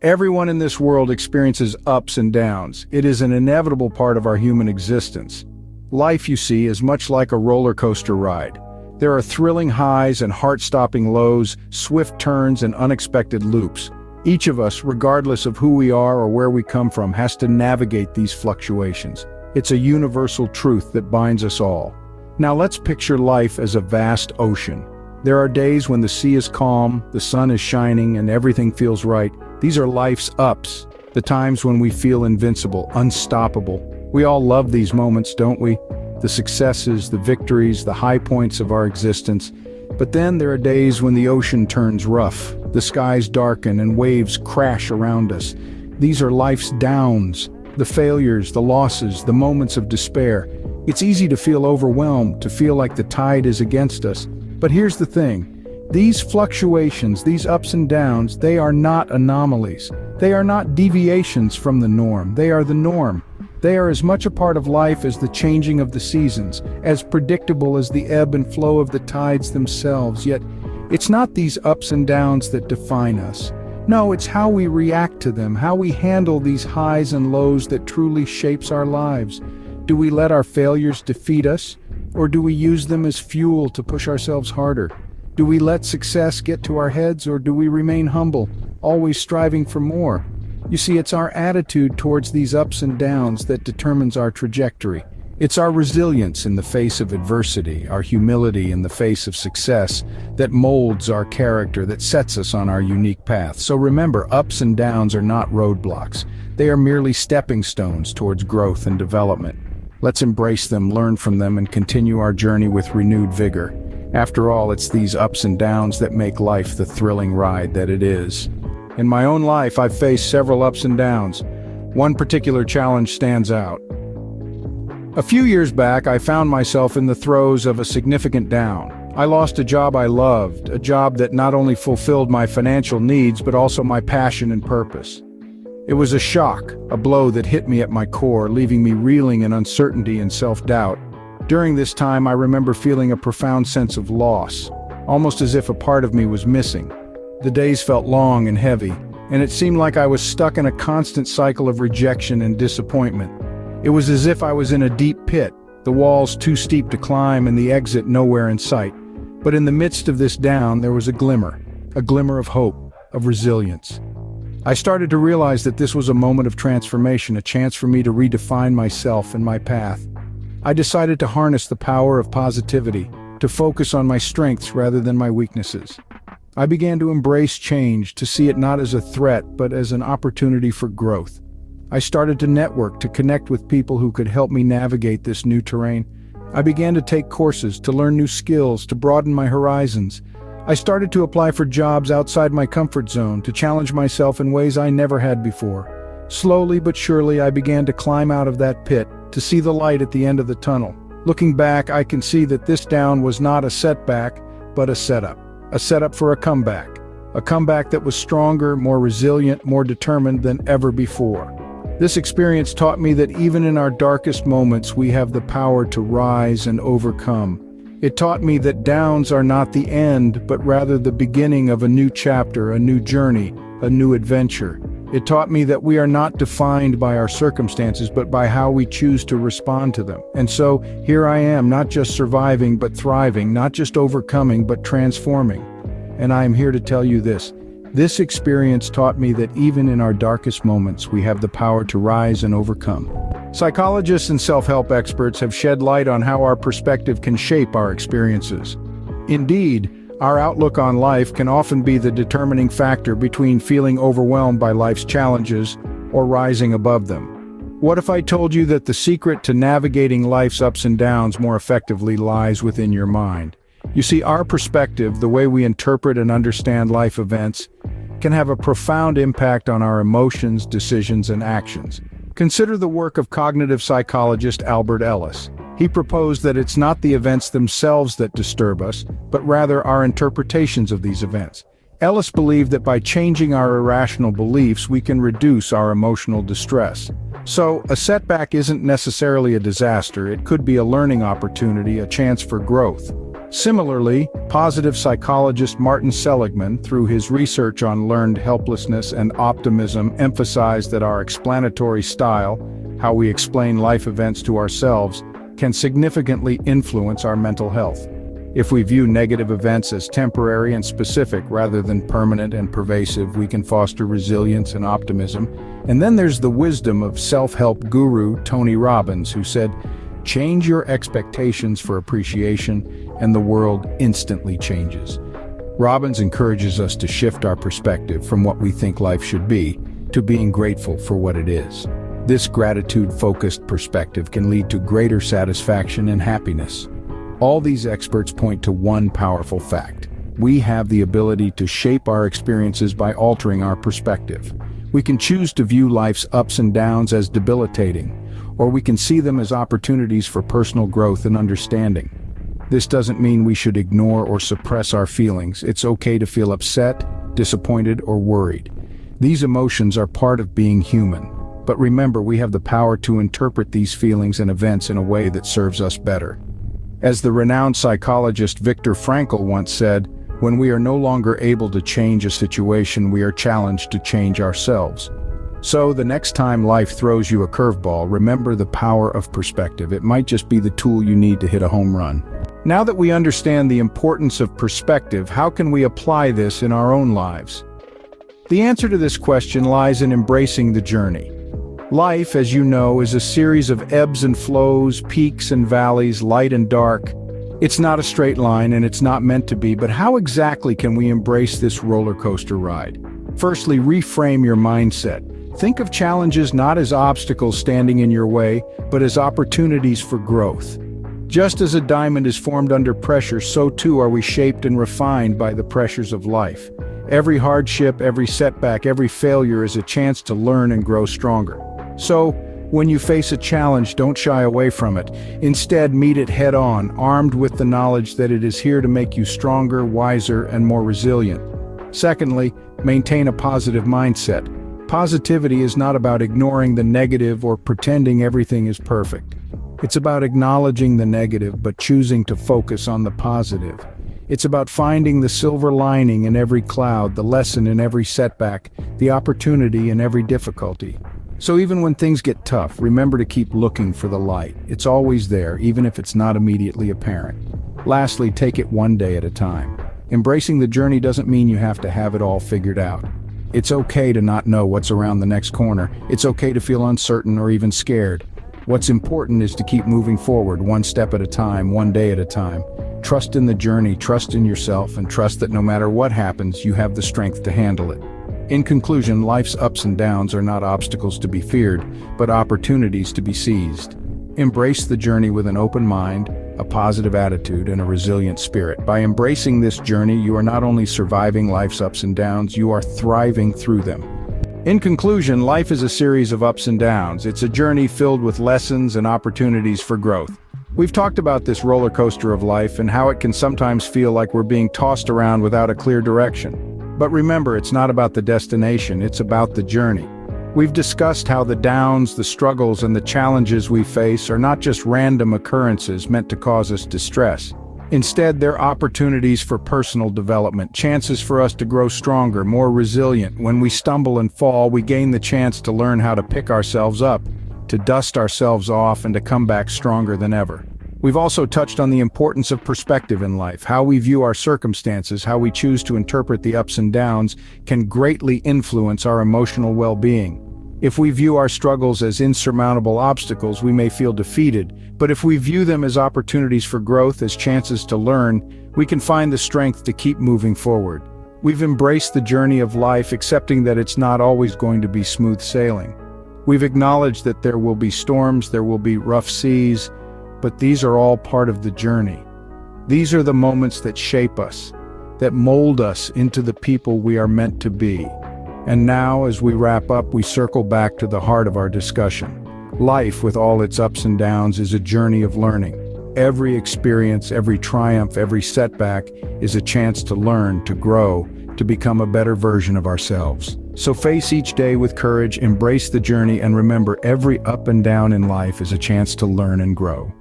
Everyone in this world experiences ups and downs. It is an inevitable part of our human existence. Life, you see, is much like a roller coaster ride. There are thrilling highs and heart-stopping lows, swift turns and unexpected loops. Each of us, regardless of who we are or where we come from, has to navigate these fluctuations. It's a universal truth that binds us all. Now let's picture life as a vast ocean. There are days when the sea is calm, the sun is shining, and everything feels right. These are life's ups, the times when we feel invincible, unstoppable. We all love these moments, don't we? The successes, the victories, the high points of our existence. But then there are days when the ocean turns rough, the skies darken and waves crash around us. These are life's downs, the failures, the losses, the moments of despair. It's easy to feel overwhelmed, to feel like the tide is against us. But here's the thing. These fluctuations, these ups and downs, they are not anomalies. They are not deviations from the norm. They are the norm. They are as much a part of life as the changing of the seasons, as predictable as the ebb and flow of the tides themselves. Yet, it's not these ups and downs that define us. No, it's how we react to them, how we handle these highs and lows that truly shapes our lives. Do we let our failures defeat us, or do we use them as fuel to push ourselves harder? Do we let success get to our heads, or do we remain humble, always striving for more? You see, it's our attitude towards these ups and downs that determines our trajectory. It's our resilience in the face of adversity, our humility in the face of success, that molds our character, that sets us on our unique path. So remember, ups and downs are not roadblocks. They are merely stepping stones towards growth and development. Let's embrace them, learn from them, and continue our journey with renewed vigor. After all, it's these ups and downs that make life the thrilling ride that it is. In my own life, I've faced several ups and downs. One particular challenge stands out. A few years back, I found myself in the throes of a significant down. I lost a job I loved, a job that not only fulfilled my financial needs, but also my passion and purpose. It was a shock, a blow that hit me at my core, leaving me reeling in uncertainty and self-doubt. During this time, I remember feeling a profound sense of loss, almost as if a part of me was missing. The days felt long and heavy, and it seemed like I was stuck in a constant cycle of rejection and disappointment. It was as if I was in a deep pit, the walls too steep to climb and the exit nowhere in sight. But in the midst of this down, there was a glimmer of hope, of resilience. I started to realize that this was a moment of transformation, a chance for me to redefine myself and my path. I decided to harness the power of positivity, to focus on my strengths rather than my weaknesses. I began to embrace change, to see it not as a threat, but as an opportunity for growth. I started to network, to connect with people who could help me navigate this new terrain. I began to take courses, to learn new skills, to broaden my horizons. I started to apply for jobs outside my comfort zone, to challenge myself in ways I never had before. Slowly but surely, I began to climb out of that pit, to see the light at the end of the tunnel. Looking back, I can see that this down was not a setback, but a setup for a comeback that was stronger, more resilient, more determined than ever before. This experience taught me that even in our darkest moments, we have the power to rise and overcome. It taught me that downs are not the end, but rather the beginning of a new chapter, a new journey, a new adventure. It taught me that we are not defined by our circumstances, but by how we choose to respond to them. And so, here I am, not just surviving, but thriving, not just overcoming, but transforming. And I am here to tell you this. This experience taught me that even in our darkest moments, we have the power to rise and overcome. Psychologists and self-help experts have shed light on how our perspective can shape our experiences. Indeed, our outlook on life can often be the determining factor between feeling overwhelmed by life's challenges or rising above them. What if I told you that the secret to navigating life's ups and downs more effectively lies within your mind? You see, our perspective, the way we interpret and understand life events, can have a profound impact on our emotions, decisions, and actions. Consider the work of cognitive psychologist Albert Ellis. He proposed that it's not the events themselves that disturb us, but rather our interpretations of these events. Ellis believed that by changing our irrational beliefs, we can reduce our emotional distress. So, a setback isn't necessarily a disaster. It could be a learning opportunity, a chance for growth. Similarly, positive psychologist Martin Seligman, through his research on learned helplessness and optimism, emphasized that our explanatory style, how we explain life events to ourselves, can significantly influence our mental health. If we view negative events as temporary and specific rather than permanent and pervasive, we can foster resilience and optimism. And then there's the wisdom of self-help guru Tony Robbins, who said, "Change your expectations for appreciation, and the world instantly changes." Robbins encourages us to shift our perspective from what we think life should be to being grateful for what it is. This gratitude-focused perspective can lead to greater satisfaction and happiness. All these experts point to one powerful fact: we have the ability to shape our experiences by altering our perspective. We can choose to view life's ups and downs as debilitating, or we can see them as opportunities for personal growth and understanding. This doesn't mean we should ignore or suppress our feelings. It's okay to feel upset, disappointed, or worried. These emotions are part of being human. But remember, we have the power to interpret these feelings and events in a way that serves us better. As the renowned psychologist Viktor Frankl once said, "When we are no longer able to change a situation, we are challenged to change ourselves." So the next time life throws you a curveball, remember the power of perspective. It might just be the tool you need to hit a home run. Now that we understand the importance of perspective, how can we apply this in our own lives? The answer to this question lies in embracing the journey. Life, as you know, is a series of ebbs and flows, peaks and valleys, light and dark. It's not a straight line, and it's not meant to be, but how exactly can we embrace this roller coaster ride? Firstly, reframe your mindset. Think of challenges not as obstacles standing in your way, but as opportunities for growth. Just as a diamond is formed under pressure, so too are we shaped and refined by the pressures of life. Every hardship, every setback, every failure is a chance to learn and grow stronger. So, when you face a challenge, don't shy away from it. Instead, meet it head-on, armed with the knowledge that it is here to make you stronger, wiser, and more resilient. Secondly, maintain a positive mindset. Positivity is not about ignoring the negative or pretending everything is perfect. It's about acknowledging the negative but choosing to focus on the positive. It's about finding the silver lining in every cloud, the lesson in every setback, the opportunity in every difficulty. So even when things get tough, remember to keep looking for the light. It's always there, even if it's not immediately apparent. Lastly, take it one day at a time. Embracing the journey doesn't mean you have to have it all figured out. It's okay to not know what's around the next corner. It's okay to feel uncertain or even scared. What's important is to keep moving forward, one step at a time, one day at a time. Trust in the journey, trust in yourself, and trust that no matter what happens, you have the strength to handle it. In conclusion, life's ups and downs are not obstacles to be feared, but opportunities to be seized. Embrace the journey with an open mind, a positive attitude, and a resilient spirit. By embracing this journey, you are not only surviving life's ups and downs, you are thriving through them. In conclusion, life is a series of ups and downs. It's a journey filled with lessons and opportunities for growth. We've talked about this roller coaster of life and how it can sometimes feel like we're being tossed around without a clear direction. But remember, it's not about the destination, it's about the journey. We've discussed how the downs, the struggles, and the challenges we face are not just random occurrences meant to cause us distress. Instead, they're opportunities for personal development, chances for us to grow stronger, more resilient. When we stumble and fall, we gain the chance to learn how to pick ourselves up, to dust ourselves off, and to come back stronger than ever. We've also touched on the importance of perspective in life. How we view our circumstances, how we choose to interpret the ups and downs, can greatly influence our emotional well-being. If we view our struggles as insurmountable obstacles, we may feel defeated, but if we view them as opportunities for growth, as chances to learn, we can find the strength to keep moving forward. We've embraced the journey of life, accepting that it's not always going to be smooth sailing. We've acknowledged that there will be storms, there will be rough seas, but these are all part of the journey. These are the moments that shape us, that mold us into the people we are meant to be. And now, as we wrap up, we circle back to the heart of our discussion. Life, with all its ups and downs, is a journey of learning. Every experience, every triumph, every setback is a chance to learn, to grow, to become a better version of ourselves. So face each day with courage, embrace the journey, and remember, every up and down in life is a chance to learn and grow.